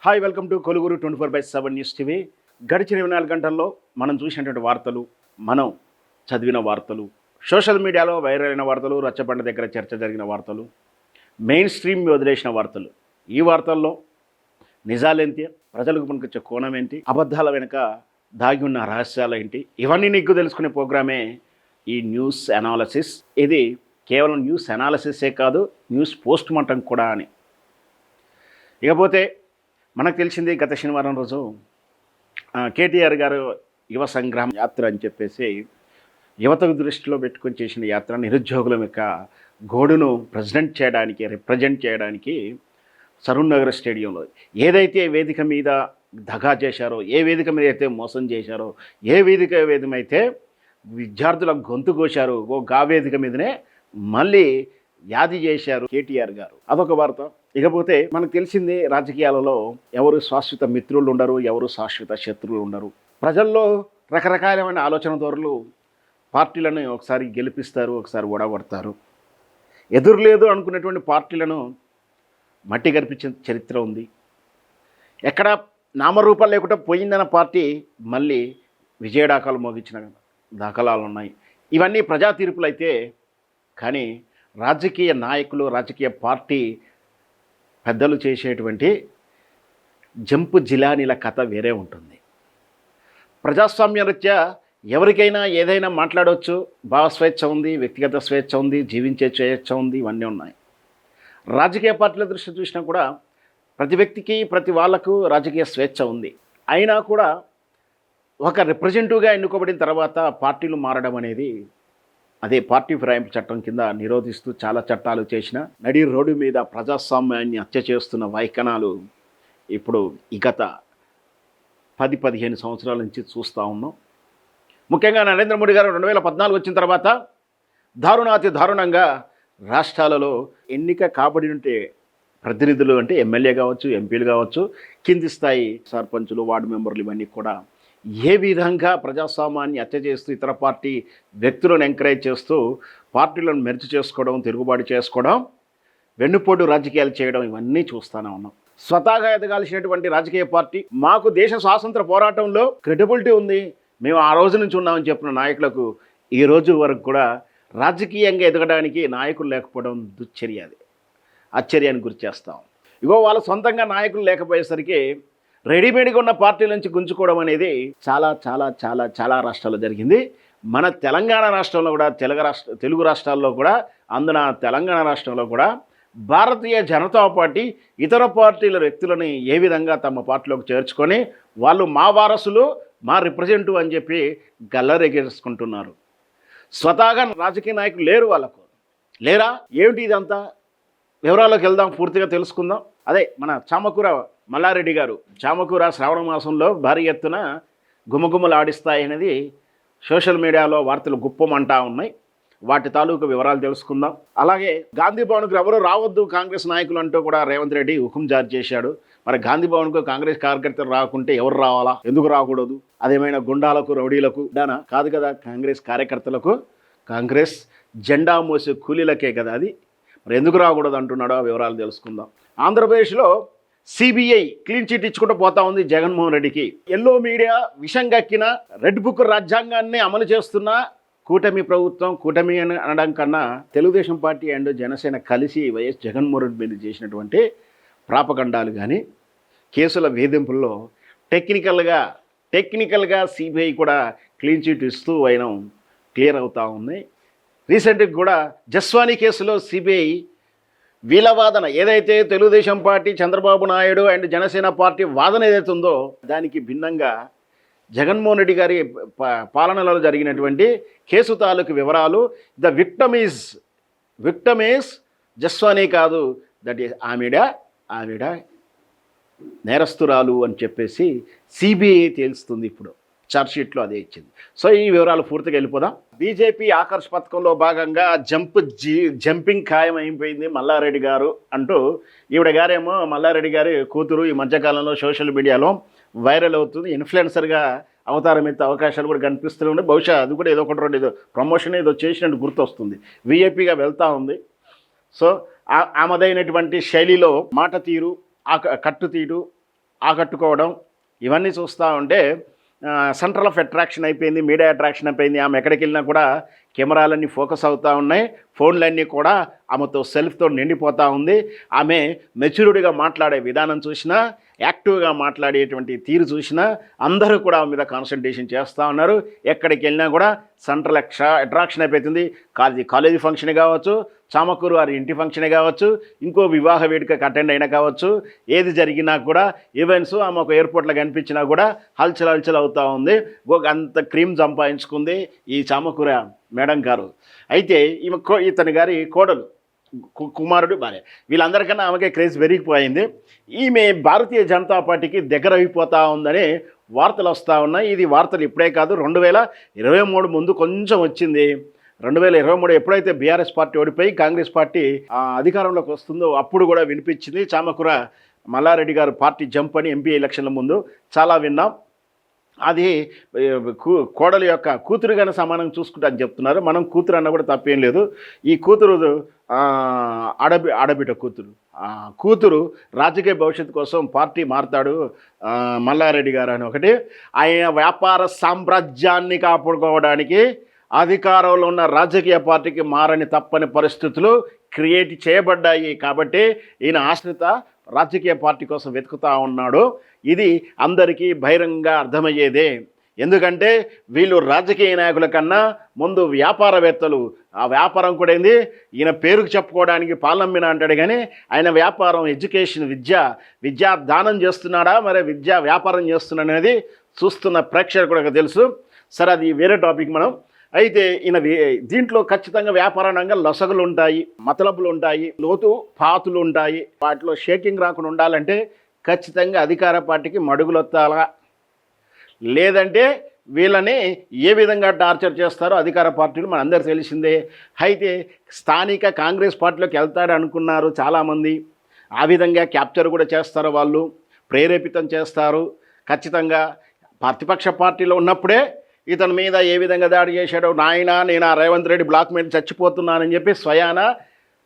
Hi welcome to కొలుగురు 24/7 news TV. గడిచిన 24 గంటల్లో మనం చూసినటువంటి వార్తలు, మనం చదివిన వార్తలు, సోషల్ మీడియాలో వైరల్ అయిన వార్తలు, రచ్చబండ దగ్గర చర్చ జరిగిన వార్తలు, మెయిన్ స్ట్రీమ్ వదిలేసిన వార్తలు. ఈ వార్తల్లో నిజాలేంటి, ప్రజలకు పనికొచ్చే కోణం ఏంటి, అబద్ధాల వెనుక దాగి ఉన్న రహస్యాలు ఏంటి, ఇవన్నీ నీకు తెలుసుకునే ప్రోగ్రామే ఈ న్యూస్ అనాలసిస్. ఇది కేవలం న్యూస్ అనాలసిసే కాదు, న్యూస్ పోస్ట్ మార్టం కూడా అని. ఇకపోతే మనకు తెలిసింది గత శనివారం రోజు కేటీఆర్ గారు యువ సంగ్రామ యాత్ర అని చెప్పేసి యువతకు దృష్టిలో పెట్టుకొని చేసిన యాత్ర నిరుద్యోగుల యొక్క గోడును రిప్రజెంట్ చేయడానికి సరూర్ నగర్ స్టేడియంలో ఏదైతే వేదిక మీద దగా చేశారో, ఏ వేదిక మీద అయితే మోసం చేశారో, ఏ వేదికమైతే విద్యార్థుల గొంతు కోశారో గా వేదిక మీదనే మళ్ళీ వ్యాధి చేశారు కేటీఆర్ గారు. అదొక వార్త. ఇకపోతే మనకు తెలిసింది, రాజకీయాలలో ఎవరు శాశ్వత మిత్రులు ఉండరు, ఎవరు శాశ్వత శత్రువులు ఉండరు. ప్రజల్లో రకరకాలమైన ఆలోచన ధోరణులు పార్టీలను ఒకసారి గెలిపిస్తారు, ఒకసారి ఓడగొడతారు. ఎదురులేదు అనుకున్నటువంటి పార్టీలను మట్టి గర్పించిన చరిత్ర ఉంది. ఎక్కడ నామరూపాలు లేకుండా పోయిందన్న పార్టీ మళ్ళీ విజయడాకాలు మోగించిన దాఖలాలు ఉన్నాయి. ఇవన్నీ ప్రజా తీర్పులు అయితే, కానీ రాజకీయ నాయకులు, రాజకీయ పార్టీ పెద్దలు చేసేటువంటి జంపు జిలానీల కథ వేరే ఉంటుంది. ప్రజాస్వామ్య రీత్యా ఎవరికైనా ఏదైనా మాట్లాడవచ్చు, భావ స్వేచ్ఛ ఉంది, వ్యక్తిగత స్వేచ్ఛ ఉంది, జీవించే స్వేచ్ఛ ఉంది, ఇవన్నీ ఉన్నాయి. రాజకీయ పార్టీల దృష్టి చూసినా కూడా ప్రతి వ్యక్తికి, ప్రతి వాళ్లకు రాజకీయ స్వేచ్ఛ ఉంది. అయినా కూడా ఒక రిప్రజెంటివ్గా ఎన్నుకోబడిన తర్వాత పార్టీలు మారడం అనేది, అదే పార్టీ ఫిరాయింపు చట్టం కింద నిరోధిస్తూ చాలా చట్టాలు చేసిన నడి రోడ్డు మీద ప్రజాస్వామ్యాన్ని హత్య చేస్తున్న వైఖనాలు ఇప్పుడు ఈ గత 10-15 సంవత్సరాల నుంచి చూస్తూ ఉన్నాం. ముఖ్యంగా నరేంద్ర మోడీ గారు 2014 వచ్చిన తర్వాత దారుణాతి దారుణంగా రాష్ట్రాలలో ఎన్నిక కాబడినట్టే ప్రతినిధులు, అంటే ఎమ్మెల్యే కావచ్చు, ఎంపీలు కావచ్చు, కింది స్థాయి సర్పంచులు, వార్డు మెంబర్లు, ఇవన్నీ కూడా ఏ విధంగా ప్రజాస్వామ్యాన్ని హత్య చేస్తూ ఇతర పార్టీ వ్యక్తులను ఎంకరేజ్ చేస్తూ పార్టీలను మెర్జ్ చేసుకోవడం, తిరుగుబాటు చేసుకోవడం, వెన్నుపోటు రాజకీయాలు చేయడం, ఇవన్నీ చూస్తూనే ఉన్నాం. స్వతహాగా ఎదగాల్సినటువంటి రాజకీయ పార్టీ, మాకు దేశ స్వాతంత్ర పోరాటంలో క్రెడిబిలిటీ ఉంది, మేము ఆ రోజు నుంచి ఉన్నామని చెప్పిన నాయకులకు ఈ రోజు వరకు కూడా రాజకీయంగా ఎదగడానికి నాయకులు లేకపోవడం దుశ్చర్య. అది ఆశ్చర్యానికి గురి చేస్తాం. ఇగో వాళ్ళ సొంతంగా నాయకులు లేకపోయేసరికి రెడీమేడ్గా ఉన్న పార్టీల నుంచి గుంజుకోవడం అనేది చాలా చాలా చాలా చాలా రాష్ట్రాల్లో జరిగింది. మన తెలంగాణ రాష్ట్రంలో కూడా, తెలుగు రాష్ట్రాల్లో కూడా, అందున తెలంగాణ రాష్ట్రంలో కూడా భారతీయ జనతా పార్టీ ఇతర పార్టీల వ్యక్తులని ఏ విధంగా తమ పార్టీలోకి చేర్చుకొని వాళ్ళు మా వారసులు, మా రిప్రజెంటివ్ అని చెప్పి గల్లరెగేసుకుంటున్నారు. స్వతహాగా రాజకీయ నాయకులు లేరు, వాళ్ళకు లేరా ఏమిటి ఇదంతా? వివరాల్లోకి వెళ్దాం, పూర్తిగా తెలుసుకుందాం. అదే మన చామకూర మల్లారెడ్డి గారు, చామకూర శ్రావణ మాసంలో భారీ ఎత్తున గుమగుమలు ఆడిస్తాయనేది సోషల్ మీడియాలో వార్తలు గుప్పమంటా ఉన్నాయి. వాటి తాలూకు వివరాలు తెలుసుకుందాం. అలాగే గాంధీ భవన్కు ఎవరు రావద్దు కాంగ్రెస్ నాయకులు అంటూ కూడా రేవంత్ రెడ్డి హుకుం జారీ చేశాడు. మరి గాంధీ భవన్కు కాంగ్రెస్ కార్యకర్తలు రాకుంటే ఎవరు రావాలా, ఎందుకు రాకూడదు? అదేమైనా గుండాలకు, రౌడీలకు దానా? కాదు కదా, కాంగ్రెస్ కార్యకర్తలకు, కాంగ్రెస్ జెండా మోసే కూలీలకే కదా అది. మరి ఎందుకు రాకూడదు అంటున్నాడో ఆ వివరాలు తెలుసుకుందాం. ఆంధ్రప్రదేశ్లో సిబిఐ క్లీన్ చిట్ ఇచ్చుకుంటూ పోతా ఉంది జగన్మోహన్ రెడ్డికి. ఎల్లో మీడియా విషం గక్కిన రెడ్ బుక్ రాజ్యాంగాన్ని అమలు చేస్తున్న కూటమి ప్రభుత్వం, కూటమి అని అనడం కన్నా తెలుగుదేశం పార్టీ అండ్ జనసేన కలిసి వైఎస్ జగన్మోహన్ రెడ్డి మీద చేసినటువంటి ప్రాపగండాలు కానీ, కేసుల వేధింపుల్లో టెక్నికల్గా సిబిఐ కూడా క్లీన్ చిట్ ఇస్తూ అయినా క్లియర్ అవుతూ ఉంది. రీసెంట్గా కూడా జస్వానీ కేసులో సిబిఐ వీళ్ళ వాదన ఏదైతే Telugu Desam party, Chandrababu Naidu and Janasena party వాదన ఏదైతే ఉందో దానికి భిన్నంగా జగన్మోహన్ రెడ్డి గారి పాలనలో జరిగినటువంటి కేసు తాలూకు వివరాలు, ద విక్టమ్ ఈజ్ జస్వానీ కాదు, దట్ ఈస్ ఆవిడ నేరస్తురాలు అని చెప్పేసి సిబిఐ తేల్స్తుంది. ఇప్పుడు ఛార్జ్షీట్లో అదే ఇచ్చింది. సో ఈ వివరాలు పూర్తిగా వెళ్ళిపోదాం. బీజేపీ ఆకర్ష్ పథకంలో భాగంగా జంపింగ్ ఖాయం అయిపోయింది మల్లారెడ్డి గారు అంటూ, ఈవిడ గారేమో మల్లారెడ్డి గారి కూతురు ఈ మధ్యకాలంలో సోషల్ మీడియాలో వైరల్ అవుతుంది. ఇన్ఫ్లుయెన్సర్గా అవతారం ఎత్తే అవకాశాలు కూడా కనిపిస్తూ ఉండే. బహుశా అది కూడా ఏదో ఒకటి రెండు ఏదో ప్రమోషన్ ఏదో చేసినట్టు గుర్తొస్తుంది. వీఐపీగా వెళ్తూ ఉంది. సో ఆమెదైనటువంటి శైలిలో మాట తీరు, కట్టు తీరు, ఆకట్టుకోవడం ఇవన్నీ చూస్తూ ఉంటే సెంట్రల్ ఆఫ్ అట్రాక్షన్ అయిపోయింది, మీడియా అట్రాక్షన్ అయిపోయింది. ఆమె ఎక్కడికి వెళ్ళినా కూడా కెమెరాలన్నీ ఫోకస్ అవుతూ ఉన్నాయి, ఫోన్లన్నీ కూడా ఆమెతో సెల్ఫ్తో నిండిపోతూ ఉంది. ఆమె మెచ్యూర్డ్గా మాట్లాడే విధానం చూసినా, యాక్టివ్గా మాట్లాడేటువంటి తీరు చూసినా అందరూ కూడా ఆమె మీద కాన్సన్ట్రేషన్ చేస్తూ ఉన్నారు. ఎక్కడికి వెళ్ళినా కూడా సెంట్రల్ అట్రాక్షన్ అయిపోతుంది. కాలేజీ ఫంక్షన్ కావచ్చు, చామకూరు వారి ఇంటి ఫంక్షన్ కావచ్చు, ఇంకో వివాహ వేడుకకి అటెండ్ అయినా కావచ్చు, ఏది జరిగినా కూడా ఈవెంట్స్ ఆమె ఒక ఎయిర్పోర్ట్లో కనిపించినా కూడా హల్చల్ హల్చల్ అవుతూ ఉంది. అంత క్రీమ్ సంపాదించుకుంది ఈ చామకూర మేడం గారు. అయితే ఈమె ఇతని గారి కోడలు, కుమారుడు, భార్య, వీళ్ళందరికన్నా ఆమెకే క్రేజ్ పెరిగిపోయింది. ఈమె భారతీయ జనతా పార్టీకి దగ్గర అయిపోతూ ఉందని వార్తలు వస్తూ ఉన్నాయి. ఇది వార్తలు ఇప్పుడే కాదు, 2023 ముందు కొంచెం వచ్చింది. 2023 ఎప్పుడైతే బీఆర్ఎస్ పార్టీ ఓడిపోయి కాంగ్రెస్ పార్టీ అధికారంలోకి వస్తుందో అప్పుడు కూడా వినిపించింది. చామకూర మల్లారెడ్డి గారు పార్టీ జంప్ అని ఎంపీ ఎలక్షన్ల ముందు చాలా విన్నాం. అది కోడలి యొక్క కూతురుగానే సమానం చూసుకుంటా అని చెప్తున్నారు. మనం కూతురు అన్న కూడా తప్పేం లేదు. ఈ కూతురు ఆడబిడ్డ కూతురు రాజకీయ భవిష్యత్తు కోసం పార్టీ మారుతాడు మల్లారెడ్డి గారు అని ఒకటి. ఆయన వ్యాపార సామ్రాజ్యాన్ని కాపాడుకోవడానికి అధికారంలో ఉన్న రాజకీయ పార్టీకి మారని తప్పని పరిస్థితులు క్రియేట్ చేయబడ్డాయి. కాబట్టి ఈయన ఆశ్రిత రాజకీయ పార్టీ కోసం వెతుకుతూ ఉన్నాడు. ఇది అందరికీ బహిరంగంగా అర్థమయ్యేదే. ఎందుకంటే వీళ్ళు రాజకీయ నాయకుల కన్నా ముందు వ్యాపారవేత్తలు. ఆ వ్యాపారం కూడా ఏంది, ఈయన పేరుకు చెప్పుకోవడానికి పాలమ్మిన అంటాడు కానీ ఆయన వ్యాపారం, ఎడ్యుకేషన్, విద్యా దానం చేస్తున్నాడా, మరి విద్యా వ్యాపారం చేస్తున్నాడు అనేది చూస్తున్న ప్రేక్షకులకు తెలుసు. సరే, అది వేరే టాపిక్. అయితే ఈయన దీంట్లో ఖచ్చితంగా వ్యాపార రంగం లొసగులు ఉంటాయి, మతలబులు ఉంటాయి, లోతు పాతులు ఉంటాయి. వాటిలో షేకింగ్ రాకుండా ఉండాలంటే ఖచ్చితంగా అధికార పార్టీకి మడుగులొత్తాలా, లేదంటే వీళ్ళని ఏ విధంగా టార్చర్ చేస్తారో అధికార పార్టీలు మనందరూ తెలిసిందే. అయితే స్థానిక కాంగ్రెస్ పార్టీలోకి వెళ్తాడు అనుకున్నారు చాలామంది. ఆ విధంగా క్యాప్చర్ కూడా చేస్తారు, వాళ్ళు ప్రేరేపితం చేస్తారు. ఖచ్చితంగా ప్రతిపక్ష పార్టీలో ఉన్నప్పుడే ఇతని మీద ఏ విధంగా దాడి చేశాడో, నాయన నేను ఆ రేవంత్ రెడ్డి బ్లాక్ మీద చచ్చిపోతున్నానని చెప్పి స్వయాన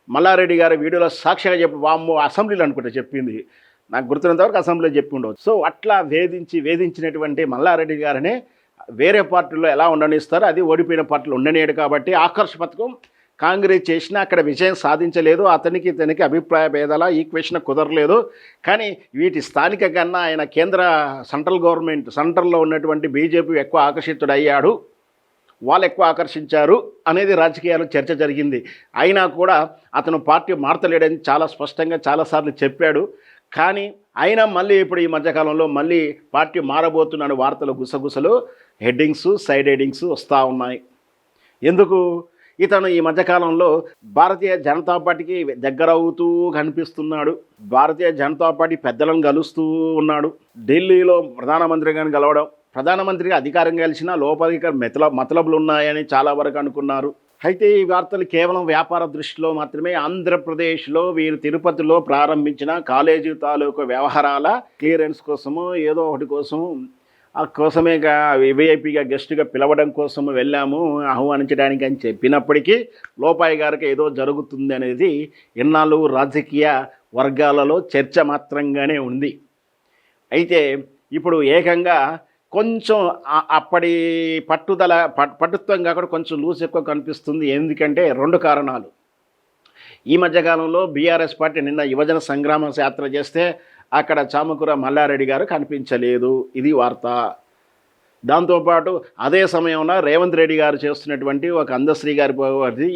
మల్లారెడ్డి గారి వీడియోలో సాక్షిగా చెప్పి, వామ్మో అసెంబ్లీలో అనుకుంటే చెప్పింది, నాకు గుర్తున్నంతవరకు అసెంబ్లీలో చెప్పి ఉండవచ్చు. సో అట్లా వేధించినటువంటి మల్లారెడ్డి గారిని వేరే పార్టీలో ఎలా ఉండనిస్తారు, అది ఓడిపోయిన పార్టీలో ఉండనేడు. కాబట్టి ఆకర్ష పథకం కాంగ్రెస్ చేసినా అక్కడ విజయం సాధించలేదు. అతనికి ఇతనికి అభిప్రాయ భేదాల ఈక్వేషన్ కుదరలేదు. కానీ వీటి స్థానిక కన్నా ఆయన సెంట్రల్లో ఉన్నటువంటి బీజేపీ ఎక్కువ ఆకర్షితుడయ్యాడు, వాళ్ళు ఎక్కువ ఆకర్షించారు అనేది రాజకీయాల్లో చర్చ జరిగింది. అయినా కూడా అతను పార్టీ మారతలేడని చాలా స్పష్టంగా చాలాసార్లు చెప్పాడు. కానీ అయినా మళ్ళీ ఇప్పుడు ఈ మధ్యకాలంలో మళ్ళీ పార్టీ మారబోతున్నాడు వార్తలు, గుసగుసలు, హెడ్డింగ్స్, సైడ్ హెడ్డింగ్స్ వస్తూ ఉన్నాయి. ఎందుకు? ఇతను ఈ మధ్యకాలంలో భారతీయ జనతా పార్టీకి దగ్గర అవుతూ కనిపిస్తున్నాడు. భారతీయ జనతా పార్టీ పెద్దలను కలుస్తూ ఉన్నాడు. ఢిల్లీలో ప్రధానమంత్రి గారిని కలవడం, ప్రధానమంత్రిగా అధికారం కలిసినా లోపలికి మతలబులు ఉన్నాయని చాలా వరకు అనుకున్నారు. అయితే ఈ వార్తలు కేవలం వ్యాపార దృష్టిలో మాత్రమే. ఆంధ్రప్రదేశ్లో వీరు తిరుపతిలో ప్రారంభించిన కాలేజీ తాలూకు వ్యవహారాల క్లియరెన్స్ కోసము, ఏదో ఒకటి కోసము, ఆ కోసమే విఐపిగా గెస్ట్గా పిలవడం కోసం వెళ్ళాము ఆహ్వానించడానికి అని చెప్పినప్పటికీ లోపాయి గారికి ఏదో జరుగుతుంది అనేది ఇన్నాళ్ళు రాజకీయ వర్గాలలో చర్చ మాత్రంగానే ఉంది. అయితే ఇప్పుడు ఏకంగా కొంచెం అప్పటి పట్టుత్వం కాకుండా కొంచెం లూజ్ ఎక్కువ కనిపిస్తుంది. ఎందుకంటే 2 కారణాలు. ఈ మధ్యకాలంలో బీఆర్ఎస్ పార్టీ నిన్న యువజన సంగ్రామ యాత్ర చేస్తే అక్కడ చామకూర మల్లారెడ్డి గారు కనిపించలేదు, ఇది వార్త. దాంతోపాటు అదే సమయంలో రేవంత్ రెడ్డి గారు చేస్తున్నటువంటి ఒక అందశ్రీ గారి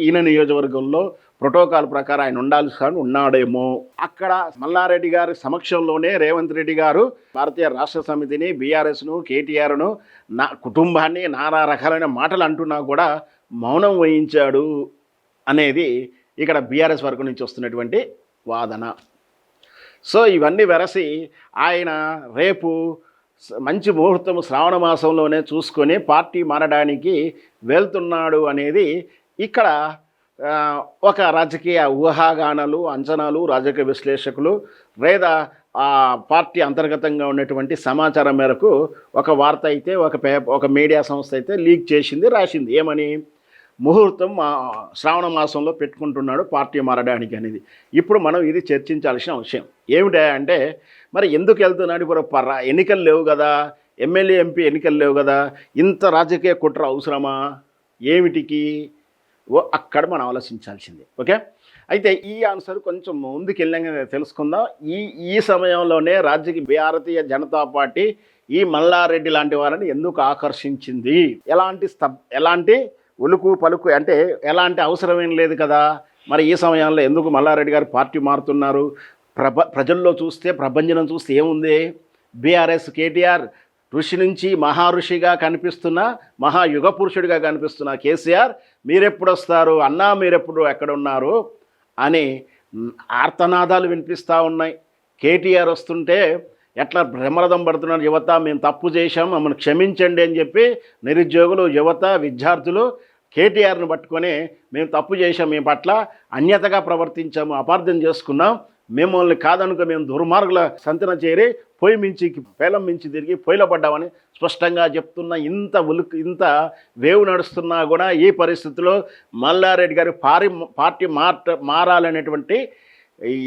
ఈయన నియోజకవర్గంలో ప్రోటోకాల్ ప్రకారం ఆయన ఉండాల్సి ఉన్నాడేమో. అక్కడ మల్లారెడ్డి గారి సమక్షంలోనే రేవంత్ రెడ్డి గారు భారతీయ రాష్ట్ర సమితిని, బీఆర్ఎస్ను, కేటీఆర్ను, కుటుంబాన్ని నానా రకాలైన మాటలు అంటున్నా కూడా మౌనం వహించాడు అనేది ఇక్కడ బీఆర్ఎస్ వర్గం నుంచి వస్తున్నటువంటి వాదన. సో ఇవన్నీ వెరసి ఆయన రేపు మంచి ముహూర్తం శ్రావణ మాసంలోనే చూసుకొని పార్టీ మారడానికి వెళ్తున్నాడు అనేది ఇక్కడ ఒక రాజకీయ ఊహాగానాలు, అంచనాలు, రాజకీయ విశ్లేషకులు లేదా పార్టీ అంతర్గతంగా ఉన్నటువంటి సమాచారం మేరకు ఒక వార్త అయితే ఒక మీడియా సంస్థ అయితే లీక్ చేసింది, రాసింది. ఏమని? ముహూర్తం శ్రావణ మాసంలో పెట్టుకుంటున్నాడు పార్టీ మారడానికి అనేది. ఇప్పుడు మనం ఇది చర్చించాల్సిన విషయం ఏమిటా అంటే, మరి ఎందుకు వెళ్తున్నాడు? ఇప్పుడు ఎన్నికలు లేవు కదా, ఎమ్మెల్యే ఎంపీ ఎన్నికలు లేవు కదా, ఇంత రాజకీయ కుట్ర అవసరమా ఏమిటికి? అక్కడ మనం ఆలోచించాల్సిందే. ఓకే, అయితే ఈ ఆన్సర్ కొంచెం ముందుకు వెళ్ళాక తెలుసుకుందాం. ఈ సమయంలోనే భారతీయ జనతా పార్టీ ఈ మల్లారెడ్డి లాంటి వారిని ఎందుకు ఆకర్షించింది? ఎలాంటి ఉలుకు పలుకు అంటే ఎలాంటి అవసరమేం లేదు కదా. మరి ఈ సమయంలో ఎందుకు మల్లారెడ్డి గారు పార్టీ మారుతున్నారు? ప్రజల్లో చూస్తే, ప్రభంజనం చూస్తే ఏముంది? బీఆర్ఎస్ కేటీఆర్ ఋషి నుంచి మహారుషిగా కనిపిస్తున్న, మహాయుగ పురుషుడిగా కనిపిస్తున్న కేసీఆర్ మీరెప్పుడు వస్తారు అన్నా, మీరెప్పుడు ఎక్కడున్నారు అని ఆర్తనాదాలు వినిపిస్తూ ఉన్నాయి. కేటీఆర్ వస్తుంటే ఎట్లా బ్రహ్మరథం పడుతున్నారు యువత, మేము తప్పు చేశాం మమ్మల్ని క్షమించండి అని చెప్పి నిరుద్యోగులు, యువత, విద్యార్థులు కేటీఆర్ని పట్టుకొని మేము తప్పు చేశాం, మీ పట్ల అన్యతగా ప్రవర్తించాము, అపార్థం చేసుకున్నాం, మిమ్మల్ని కాదనుక మేము దుర్మార్గుల సంతన చేరి పేలం మించి తిరిగి పొయ్యిలో పడ్డామని స్పష్టంగా చెప్తున్న ఇంత వేవు నడుస్తున్నా కూడా ఈ పరిస్థితిలో మల్లారెడ్డి గారి పార్టీ మారాలనేటువంటి ఈ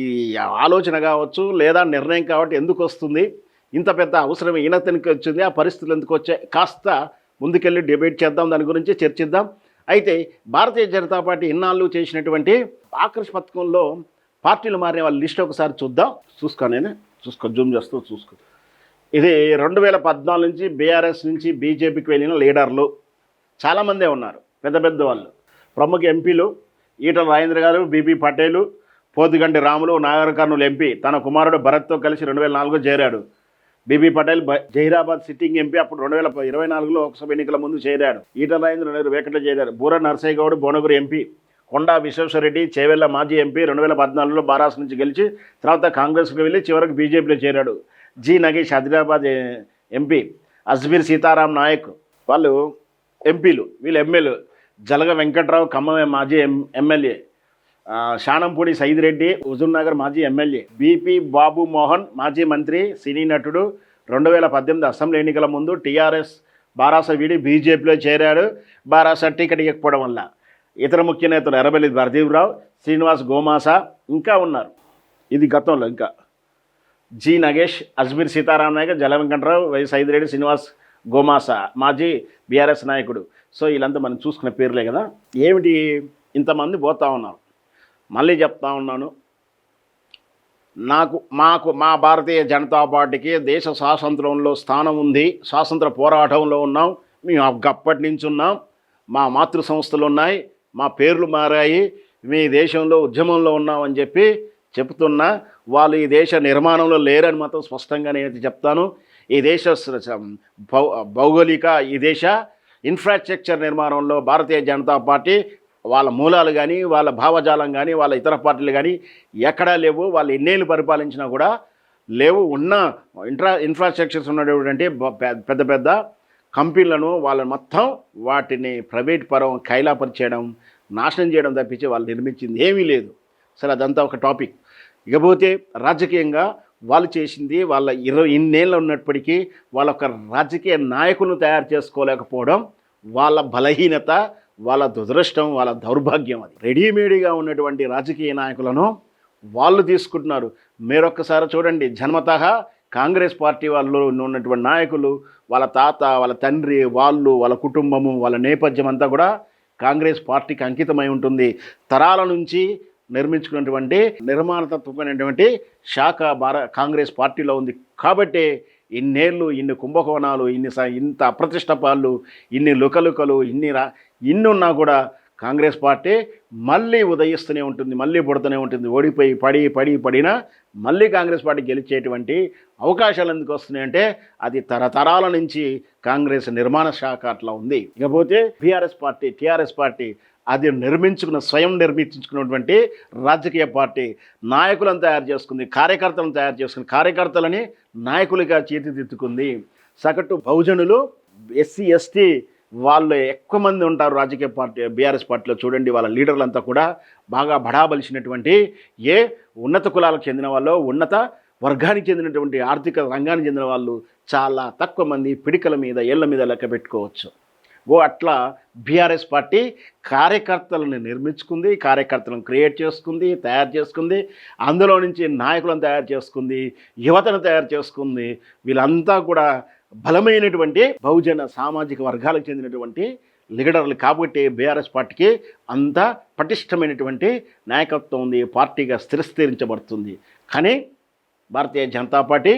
ఆలోచన కావచ్చు లేదా నిర్ణయం కాబట్టి ఎందుకు వస్తుంది? ఇంత పెద్ద అవసరం ఈయనతనికి వచ్చింది, ఆ పరిస్థితులు ఎందుకు వచ్చాయి? కాస్త ముందుకెళ్ళి డిబేట్ చేద్దాం, దాని గురించి చర్చిద్దాం. అయితే భారతీయ జనతా పార్టీ ఇన్నాళ్ళు చేసినటువంటి ఆకర్ష్ పథకంలో పార్టీలు మారిన వాళ్ళ లిస్ట్ ఒకసారి చూసుకో జూమ్ చేస్తూ చూసుకో. ఇది 2014 నుంచి బీఆర్ఎస్ నుంచి బీజేపీకి వెళ్ళిన లీడర్లు చాలామందే ఉన్నారు, పెద్ద వాళ్ళు. ప్రముఖ ఎంపీలు ఈటల రాజేంద్ర గారు, బీబీ పటేలు, పోతిగంటి రాములు, నాగర్ కర్నూలు ఎంపీ తన కుమారుడు భరత్తో కలిసి 2004 చేరాడు. బీబీ పటేల్ జహీరాబాద్ సిట్టింగ్ ఎంపీ, అప్పుడు 2024లో లోక్సభ ఎన్నికల ముందు చేరాడు. ఈటల రాజేంద్ర వేకట్లో చేరారు. బూర నర్సయ్య గౌడ్ భువనగిరి ఎంపీ, కొండా విశ్వేశ్వరరెడ్డి చేవెళ్ల మాజీ ఎంపీ 2014లో బారాస్ నుంచి గెలిచి తర్వాత కాంగ్రెస్కి వెళ్ళి చివరికి బీజేపీలో చేరాడు. జి నగేష్ ఆదిలాబాద్ ఎంపీ, అజ్మీర్ సీతారాం నాయక్ వాళ్ళు ఎంపీలు, వీళ్ళు ఎమ్మెల్యేలు. జలగ వెంకట్రావు ఖమ్మం మాజీ ఎమ్మెల్యే, శానంపూడి సైదిరెడ్డి హుజూర్నగర్ మాజీ ఎమ్మెల్యే, బీపీ బాబు మోహన్ మాజీ మంత్రి, సినీ నటుడు. 2018 అసెంబ్లీ ఎన్నికల ముందు టీఆర్ఎస్ బారాస వీడి బీజేపీలో చేరాడు. బారాస టికెట్ ఇవ్వకపోవడం వల్ల. ఇతర ముఖ్య నేతలు ఎర్రబెల్లి ప్రదీప్రావు, శ్రీనివాస్ గోమాస ఇంకా ఉన్నారు. ఇది గతంలో. ఇంకా జి నగేష్, అజ్మీర్ సీతారాం నాయక్, జల వెంకట్రావు, వై సైదిరెడ్డి, శ్రీనివాస్ గోమాస మాజీ బీఆర్ఎస్ నాయకుడు. సో వీళ్ళంతా మనం చూసుకునే పేర్లే కదా. ఏమిటి ఇంతమంది పోతా ఉన్నారు? మళ్ళీ చెప్తా ఉన్నాను, మా భారతీయ జనతా పార్టీకి దేశ స్వాతంత్రంలో స్థానం ఉంది, స్వాతంత్ర పోరాటంలో ఉన్నాం, మేము అప్పటి నుంచి ఉన్నాం, మా మాతృ సంస్థలు ఉన్నాయి, మా పేర్లు మారాయి, మీ దేశంలో ఉద్యమంలో ఉన్నామని చెప్పి చెప్తున్నా వాళ్ళు ఈ దేశ నిర్మాణంలో లేరని మాత్రం స్పష్టంగా నేను చెప్తాను. ఈ దేశ భౌగోళిక, ఈ దేశ ఇన్ఫ్రాస్ట్రక్చర్ నిర్మాణంలో భారతీయ జనతా పార్టీ వాళ్ళ మూలాలు కానీ, వాళ్ళ భావజాలం కానీ, వాళ్ళ ఇతర పార్టీలు కానీ ఎక్కడా లేవు. వాళ్ళు ఎన్నేళ్ళు పరిపాలించినా కూడా లేవు. ఉన్న ఇన్ఫ్రాస్ట్రక్చర్స్ ఉన్నటువంటి పెద్ద కంపెనీలను వాళ్ళని మొత్తం వాటిని ప్రైవేట్ పరం కైలాపరిచేయడం, నాశనం చేయడం తప్పించి వాళ్ళు నిర్మించింది ఏమీ లేదు. సరే, అదంతా ఒక టాపిక్. ఇకపోతే రాజకీయంగా వాళ్ళు చేసింది, వాళ్ళ ఇన్నేళ్ళు ఉన్నప్పటికీ వాళ్ళ ఒక రాజకీయ నాయకులను తయారు చేసుకోలేకపోవడం వాళ్ళ బలహీనత, వాళ్ళ దురదృష్టం, వాళ్ళ దౌర్భాగ్యం. అది రెడీమేడ్గా ఉన్నటువంటి రాజకీయ నాయకులను వాళ్ళు తీసుకుంటున్నారు. మీరొక్కసారి చూడండి, జన్మతః కాంగ్రెస్ పార్టీ వాళ్ళు ఉన్నటువంటి నాయకులు, వాళ్ళ తాత, వాళ్ళ తండ్రి, వాళ్ళ కుటుంబము, వాళ్ళ నేపథ్యం అంతా కూడా కాంగ్రెస్ పార్టీకి అంకితమై ఉంటుంది. తరాల నుంచి నిర్మించుకున్నటువంటి నిర్మాణతత్వమైనటువంటి శాఖ కాంగ్రెస్ పార్టీలో ఉంది. కాబట్టి ఇన్నేళ్ళు, ఇన్ని కుంభకోణాలు, ఇంత అప్రతిష్ట పాళ్ళు, ఇన్ని లుకలుకలు, ఇన్ని ఉన్నా కూడా కాంగ్రెస్ పార్టీ మళ్ళీ ఉదయిస్తూనే ఉంటుంది, మళ్ళీ పుడుతూనే ఉంటుంది. ఓడిపోయి పడినా మళ్ళీ కాంగ్రెస్ పార్టీ గెలిచేటువంటి అవకాశాలు ఎందుకు వస్తున్నాయంటే అది తరతరాల నుంచి కాంగ్రెస్ నిర్మాణ శాఖ అట్లా ఉంది. ఇకపోతే టీఆర్ఎస్ పార్టీ అది స్వయం నిర్మించుకున్నటువంటి రాజకీయ పార్టీ. నాయకులను తయారు చేసుకుంది, కార్యకర్తలను తయారు చేసుకుంది, కార్యకర్తలని నాయకులుగా తీర్చిదిద్దుకుంది. సగటు బహుజనులు, ఎస్సీ ఎస్టీ వాళ్ళు ఎక్కువ మంది ఉంటారు రాజకీయ పార్టీ బీఆర్ఎస్ పార్టీలో. చూడండి, వాళ్ళ లీడర్లంతా కూడా బాగా బడాబలిసినటువంటి ఉన్నత కులాలకు చెందిన వాళ్ళు, ఉన్నత వర్గానికి చెందినటువంటి ఆర్థిక రంగానికి చెందిన వాళ్ళు చాలా తక్కువ మంది. పిడికల మీద, ఏళ్ల మీద లెక్క పెట్టుకోవచ్చు. అట్లా బీఆర్ఎస్ పార్టీ కార్యకర్తలను నిర్మించుకుంది, కార్యకర్తలను క్రియేట్ చేసుకుంది, తయారు చేసుకుంది, అందులో నుంచి నాయకులను తయారు చేసుకుంది, యువతను తయారు చేసుకుంది. వీళ్ళంతా కూడా బలమైనటువంటి బహుజన సామాజిక వర్గాలకు చెందినటువంటి లీడర్లు కాబట్టి బీఆర్ఎస్ పార్టీకి అంత పటిష్టమైనటువంటి నాయకత్వం ఉంది, పార్టీగా స్థిరీకరించబడుతుంది. కానీ భారతీయ జనతా పార్టీ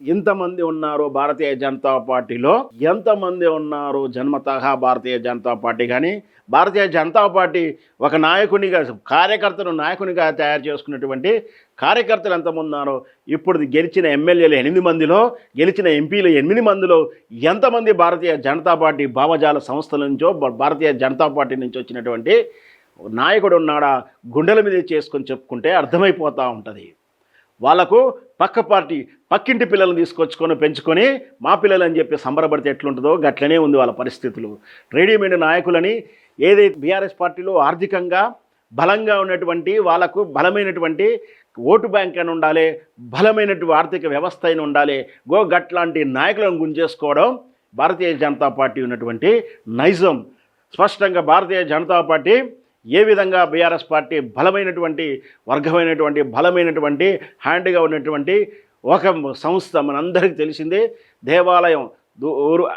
ఎంతమంది ఉన్నారో భారతీయ జనతా పార్టీలో ఎంతమంది ఉన్నారో జన్మతహా భారతీయ జనతా పార్టీ కానీ భారతీయ జనతా పార్టీ ఒక నాయకునిగా కార్యకర్తను నాయకునిగా తయారు చేసుకున్నటువంటి కార్యకర్తలు ఎంతమంది ఉన్నారో ఇప్పుడు గెలిచిన ఎమ్మెల్యేలు 8 మందిలో గెలిచిన ఎంపీలు 8 మందిలో ఎంతమంది భారతీయ జనతా పార్టీ భావజాల సంస్థల నుంచో భారతీయ జనతా పార్టీ నుంచి వచ్చినటువంటి నాయకుడు ఉన్నాడా గుండెల మీద చేసుకొని చెప్పుకుంటే అర్థమైపోతూ ఉంటుంది. వాళ్ళకు పక్క పార్టీ పక్కింటి పిల్లలను తీసుకొచ్చుకొని పెంచుకొని మా పిల్లలు అని చెప్పి సంబరపడితే ఎట్లుంటుందో గట్లనే ఉంది వాళ్ళ పరిస్థితులు. రెడీమేడ్ నాయకులని ఏదైతే బీఆర్ఎస్ పార్టీలో ఆర్థికంగా బలంగా ఉన్నటువంటి వాళ్ళకు బలమైనటువంటి ఓటు బ్యాంక్ అని ఉండాలి, బలమైనటువంటి ఆర్థిక వ్యవస్థ అయిన ఉండాలి, గట్లాంటి నాయకులను గుంజేసుకోవడం భారతీయ జనతా పార్టీ ఉన్నటువంటి నైజం. స్పష్టంగా భారతీయ జనతా పార్టీ ఏ విధంగా బీఆర్ఎస్ పార్టీ బలమైనటువంటి వర్గమైనటువంటి బలమైనటువంటి హ్యాండ్గా ఉన్నటువంటి ఒక సంస్థ మనందరికీ తెలిసిందే. దేవాలయం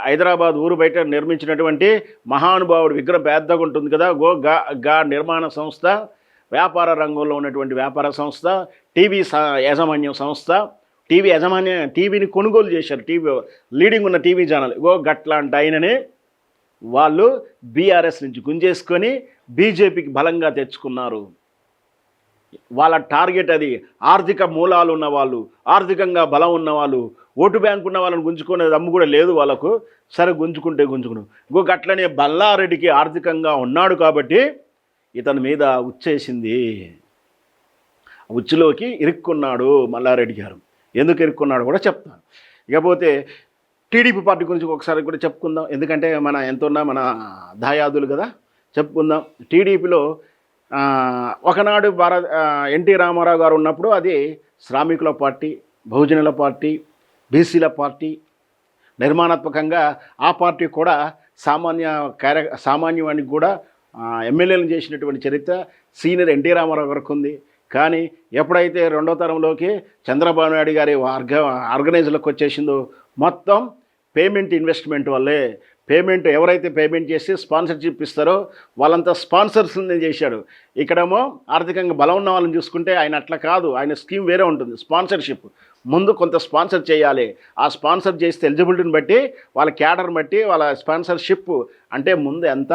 హైదరాబాద్ ఊరు బయట నిర్మించినటువంటి మహానుభావుడు విగ్రహం పెద్దగా ఉంటుంది కదా, గా నిర్మాణ సంస్థ, వ్యాపార రంగంలో ఉన్నటువంటి వ్యాపార సంస్థ, టీవీ యాజమాన్యం సంస్థ, టీవీని కొనుగోలు చేశారు, టీవీ లీడింగ్ ఉన్న టీవీ ఛానల్ గట్లాంటి ఆయననే వాళ్ళు బీఆర్ఎస్ నుంచి గుంజేసుకొని బీజేపీకి బలంగా తెచ్చుకున్నారు. వాళ్ళ టార్గెట్ అది. ఆర్థిక మూలాలు ఉన్నవాళ్ళు, ఆర్థికంగా బలం ఉన్నవాళ్ళు, ఓటు బ్యాంకు ఉన్న వాళ్ళని గుంజుకునే దమ్ము కూడా లేదు వాళ్ళకు. సరే గుంజుకుంటే గుంజుకును. అట్లనే బల్లారెడ్డికి ఆర్థికంగా ఉన్నాడు కాబట్టి ఇతని మీద ఉచ్చేసింది, ఉచ్చులోకి ఇరుక్కున్నాడు మల్లారెడ్డి గారు. ఎందుకు ఇరుక్కున్నాడు కూడా చెప్తాను. ఇకపోతే టీడీపీ పార్టీ గురించి ఒకసారి కూడా చెప్పుకుందాం, ఎందుకంటే మన ఎంతున్నా మన దాయాదులు కదా, చెప్పుకుందాం. టీడీపీలో ఒకనాడు ఎన్టీ రామారావు గారు ఉన్నప్పుడు అది శ్రామికుల పార్టీ, బహుజనుల పార్టీ, బీసీల పార్టీ. నిర్మాణాత్మకంగా ఆ పార్టీ కూడా సామాన్యానికి కూడా ఎమ్మెల్యేలను చేసినటువంటి చరిత్ర సీనియర్ ఎన్టీ రామారావు గారికి ఉంది. కానీ ఎప్పుడైతే రెండో తరంలోకి చంద్రబాబు నాయుడు గారి ఆర్గనైజర్లకు వచ్చేసిందో మొత్తం పేమెంట్ ఇన్వెస్ట్మెంట్ వల్లే, పేమెంట్ ఎవరైతే పేమెంట్ చేసి స్పాన్సర్షిప్ ఇస్తారో వాళ్ళంతా స్పాన్సర్స్ని చేశాడు. ఇక్కడేమో ఆర్థికంగా బలం ఉన్న వాళ్ళని చూసుకుంటే ఆయన అట్లా కాదు, ఆయన స్కీమ్ వేరే ఉంటుంది. స్పాన్సర్షిప్ ముందు కొంత స్పాన్సర్ చేయాలి, ఆ స్పాన్సర్ చేస్తే ఎలిజిబిలిటీని బట్టి వాళ్ళ క్యాడర్ని బట్టి వాళ్ళ స్పాన్సర్షిప్ అంటే ముందు ఎంత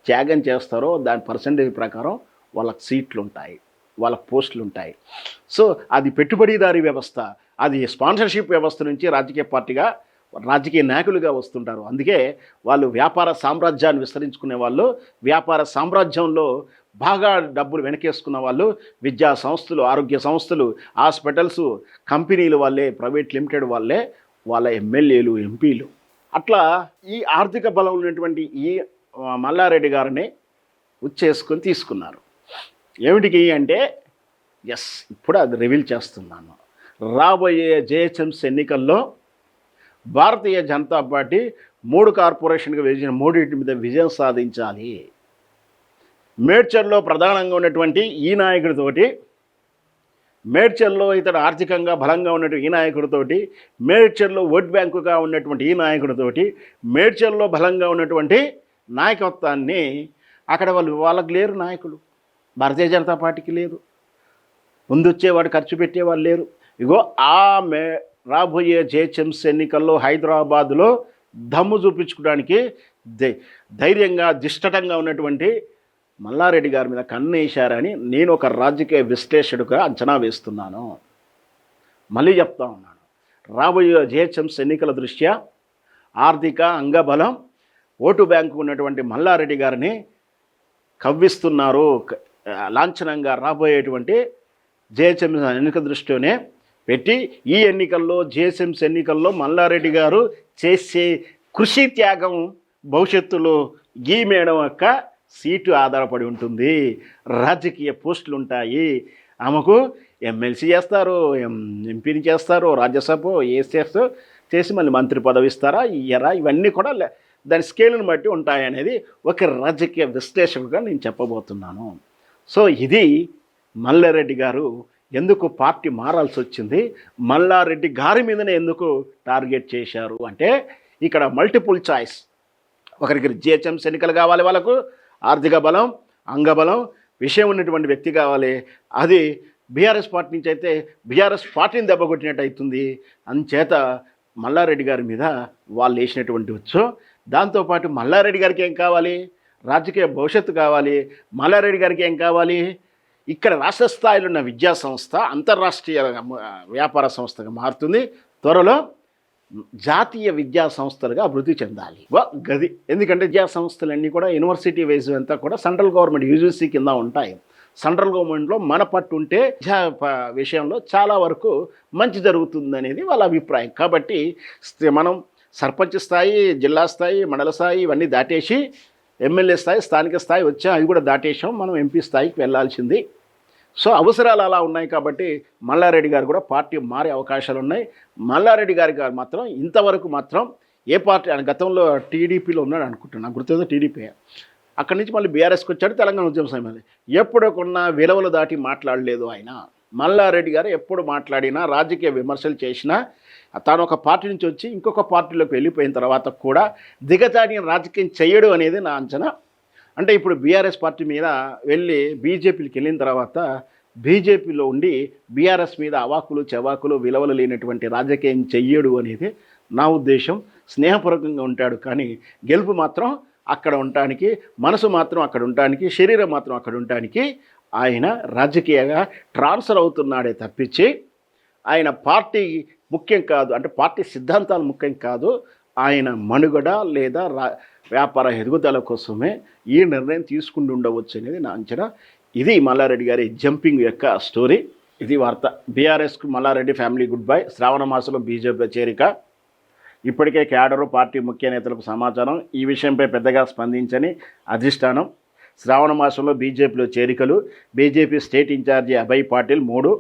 త్యాగం చేస్తారో దాని పర్సంటేజ్ ప్రకారం వాళ్ళకి సీట్లు ఉంటాయి, వాళ్ళకి పోస్టులు ఉంటాయి. సో అది పెట్టుబడిదారీ వ్యవస్థ, అది స్పాన్సర్షిప్ వ్యవస్థ నుంచి రాజకీయ నాయకులుగా వస్తుంటారు. అందుకే వాళ్ళు వ్యాపార సామ్రాజ్యాన్ని విస్తరించుకునే వాళ్ళు, వ్యాపార సామ్రాజ్యంలో బాగా డబ్బులు వెనకేసుకున్న వాళ్ళు, విద్యా సంస్థలు, ఆరోగ్య సంస్థలు, హాస్పిటల్స్, కంపెనీలు వాళ్ళే, ప్రైవేట్ లిమిటెడ్ వాళ్ళే వాళ్ళ ఎమ్మెల్యేలు, ఎంపీలు. అట్లా ఈ ఆర్థిక బలం ఉన్నటువంటి ఈ మల్లారెడ్డి గారిని ఉచ్చేసుకొని తీసుకున్నారు. ఏమిటికి అంటే ఇప్పుడు అది రివీల్ చేస్తున్నాను. రాబోయే జిహెచ్ఎంసీ ఎన్నికల్లో భారతీయ జనతా పార్టీ 3 కార్పొరేషన్గా విభజించిన 3 మీద విజయం సాధించాలి. మేడ్చల్లో ప్రధానంగా ఉన్నటువంటి ఈ నాయకుడితోటి, మేడ్చల్లో ఇతడు ఆర్థికంగా బలంగా ఉన్నటువంటి ఈ నాయకుడితోటి, మేడ్చల్లో ఓట్ బ్యాంకుగా ఉన్నటువంటి ఈ నాయకుడితోటి, మేడ్చల్లో బలంగా ఉన్నటువంటి నాయకత్వాన్ని అక్కడ వాళ్ళకి లేరు నాయకులు. భారతీయ జనతా పార్టీకి లేదు, ముందు వచ్చేవాడు ఖర్చు పెట్టేవాళ్ళు లేరు. రాబోయే జిహెచ్ఎంసీ ఎన్నికల్లో హైదరాబాదులో దమ్ము చూపించుకోవడానికి ధైర్యంగా దిష్టంగా ఉన్నటువంటి మల్లారెడ్డి గారి మీద కన్నేశారని నేను ఒక రాజకీయ విశ్లేషకుడిగా అంచనా వేస్తున్నాను. మళ్ళీ చెప్తా ఉన్నాను, రాబోయే జిహెచ్ఎంసీ ఎన్నికల దృష్ట్యా ఆర్థిక అంగబలం, ఓటు బ్యాంకు ఉన్నటువంటి మల్లారెడ్డి గారిని కవ్విస్తున్నారు. లాంఛనంగా రాబోయేటువంటి జిహెచ్ఎంసీ ఎన్నికల దృష్టిలోనే పెట్టి ఈ ఎన్నికల్లో జిహెచ్ఎంసీ ఎన్నికల్లో మల్లారెడ్డి గారు చేసే కృషి త్యాగం భవిష్యత్తులో ఈ మేడం యొక్క సీటు ఆధారపడి ఉంటుంది. రాజకీయ పోస్టులు ఉంటాయి, ఆమెకు ఎమ్మెల్సీ చేస్తారు, ఎంపీని చేస్తారు, రాజ్యసభ చేసి మళ్ళీ మంత్రి పదవి ఇస్తారా ఇయ్యరా, ఇవన్నీ కూడా దాని స్కేలుని బట్టి ఉంటాయనేది ఒక రాజకీయ విశ్లేషకుగా నేను చెప్పబోతున్నాను. సో ఇది మల్లారెడ్డి గారు ఎందుకు పార్టీ మారాల్సి వచ్చింది, మల్లారెడ్డి గారి మీదనే ఎందుకు టార్గెట్ చేశారు అంటే ఇక్కడ మల్టిపుల్ చాయిస్. ఒకరికి జిహెచ్ఎంసీ ఎన్నికలు కావాలి, వాళ్ళకు ఆర్థిక బలం, అంగబలం, విషయం ఉన్నటువంటి వ్యక్తి కావాలి. అది బీఆర్ఎస్ పార్టీ నుంచి అయితే బీఆర్ఎస్ పార్టీని దెబ్బకొట్టినట్టు అవుతుంది. అందుచేత మల్లారెడ్డి గారి మీద వాళ్ళు వేసినటువంటి వచ్చు. దాంతోపాటు మల్లారెడ్డి గారికి ఏం కావాలి, రాజకీయ భవిష్యత్తు కావాలి. మల్లారెడ్డి గారికి ఏం కావాలి, ఇక్కడ రాష్ట్ర స్థాయిలో ఉన్న విద్యా సంస్థ అంతర్రాష్ట్రీయ వ్యాపార సంస్థగా మారుతుంది. త్వరలో జాతీయ విద్యా సంస్థలుగా అభివృద్ధి చెందాలి గది. ఎందుకంటే విద్యా సంస్థలన్నీ కూడా యూనివర్సిటీ వైజ్ అంతా కూడా సెంట్రల్ గవర్నమెంట్ యూజీసీ కింద ఉంటాయి. సెంట్రల్ గవర్నమెంట్లో మన పట్టు ఉంటే విషయంలో చాలా వరకు మంచి జరుగుతుందనేది వాళ్ళ అభిప్రాయం. కాబట్టి మనం సర్పంచ్ స్థాయి, జిల్లా స్థాయి, మండల స్థాయి ఇవన్నీ దాటేసి ఎమ్మెల్యే స్థాయి, స్థానిక స్థాయి వచ్చాం, అవి కూడా దాటేసాం. మనం ఎంపీ స్థాయికి వెళ్ళాల్సింది. సో అవసరాలు అలా ఉన్నాయి కాబట్టి మల్లారెడ్డి గారు కూడా పార్టీ మారే అవకాశాలు ఉన్నాయి. మల్లారెడ్డి గారు మాత్రం ఇంతవరకు మాత్రం ఏ పార్టీ, ఆయన గతంలో టీడీపీలో ఉన్నాడు అనుకుంటున్నాను, నాకు గుర్తుందో టీడీపీ. అక్కడి నుంచి మళ్ళీ బీఆర్ఎస్కి వచ్చాడు, తెలంగాణ ఉద్యమ సమయంలో. ఎప్పుడు కొన్న విలువలు దాటి మాట్లాడలేదు ఆయన. మల్లారెడ్డి గారు ఎప్పుడు మాట్లాడినా, రాజకీయ విమర్శలు చేసినా, తాను ఒక పార్టీ నుంచి వచ్చి ఇంకొక పార్టీలోకి వెళ్ళిపోయిన తర్వాత కూడా దిగజాడిన రాజకీయం చేయడు అనేది నా అంచనా. అంటే ఇప్పుడు బీఆర్ఎస్ పార్టీ మీద వెళ్ళి బీజేపీకి వెళ్ళిన తర్వాత బీజేపీలో ఉండి బీఆర్ఎస్ మీద అవాకులు చెవాకులు విలువలు లేనటువంటి రాజకీయం చెయ్యడు అనేది నా ఉద్దేశం. స్నేహపూర్వకంగా ఉంటాడు కానీ గెలుపు మాత్రం అక్కడ ఉండటానికి, మనసు మాత్రం అక్కడ ఉండటానికి, శరీరం మాత్రం అక్కడ ఉండటానికి ఆయన రాజకీయంగా ట్రాన్స్ఫర్ అవుతున్నాడే తప్పించి ఆయన పార్టీ ముఖ్యం కాదు, అంటే పార్టీ సిద్ధాంతాలు ముఖ్యం కాదు. ఆయన మనుగడ లేదా వ్యాపార ఎదుగుదల కోసమే ఈ నిర్ణయం తీసుకుంటూ ఉండవచ్చు అనేది నా అంచనా. ఇది మల్లారెడ్డి గారి జంపింగ్ యొక్క స్టోరీ. ఇది వార్త. బీఆర్ఎస్కు మల్లారెడ్డి ఫ్యామిలీ గుడ్ బై. శ్రావణ మాసంలో బీజేపీ చేరిక. ఇప్పటికే క్యాడరు, పార్టీ ముఖ్య నేతలకు సమాచారం. ఈ విషయంపై పెద్దగా స్పందించని అధిష్టానం. శ్రావణ మాసంలో బీజేపీలో చేరికలు. BJP state incharge Abhay Patil మూడో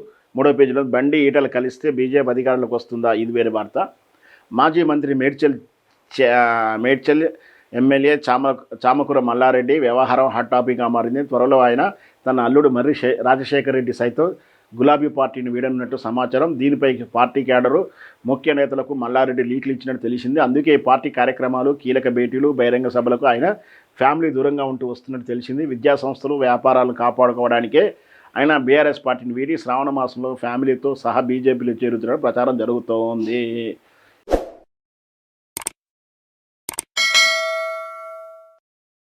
పేజీలో బండి ఈటలు కలిస్తే బీజేపీ అధికారంలోకి వస్తుందా, ఇది వేరే వార్త. మాజీ మంత్రి మేడ్చల్ ఎమ్మెల్యే చామకూర మల్లారెడ్డి వ్యవహారం హాట్ టాపిక్గా మారింది. త్వరలో ఆయన తన అల్లుడు మర్రి రాజశేఖర్ రెడ్డి సైతం గులాబీ పార్టీని వీడనున్నట్టు సమాచారం. దీనిపై పార్టీ క్యాడరు, ముఖ్య నేతలకు మల్లారెడ్డి లీట్లు ఇచ్చినట్టు తెలిసింది. అందుకే పార్టీ కార్యక్రమాలు, కీలక భేటీలు, బహిరంగ సభలకు ఆయన ఫ్యామిలీ దూరంగా ఉంటూ వస్తున్నట్టు తెలిసింది. విద్యా సంస్థలు, వ్యాపారాలను కాపాడుకోవడానికే ఆయన బీఆర్ఎస్ పార్టీని వీడి శ్రావణ మాసంలో ఫ్యామిలీతో సహా బీజేపీలో చేరుతున్నట్టు ప్రచారం జరుగుతోంది.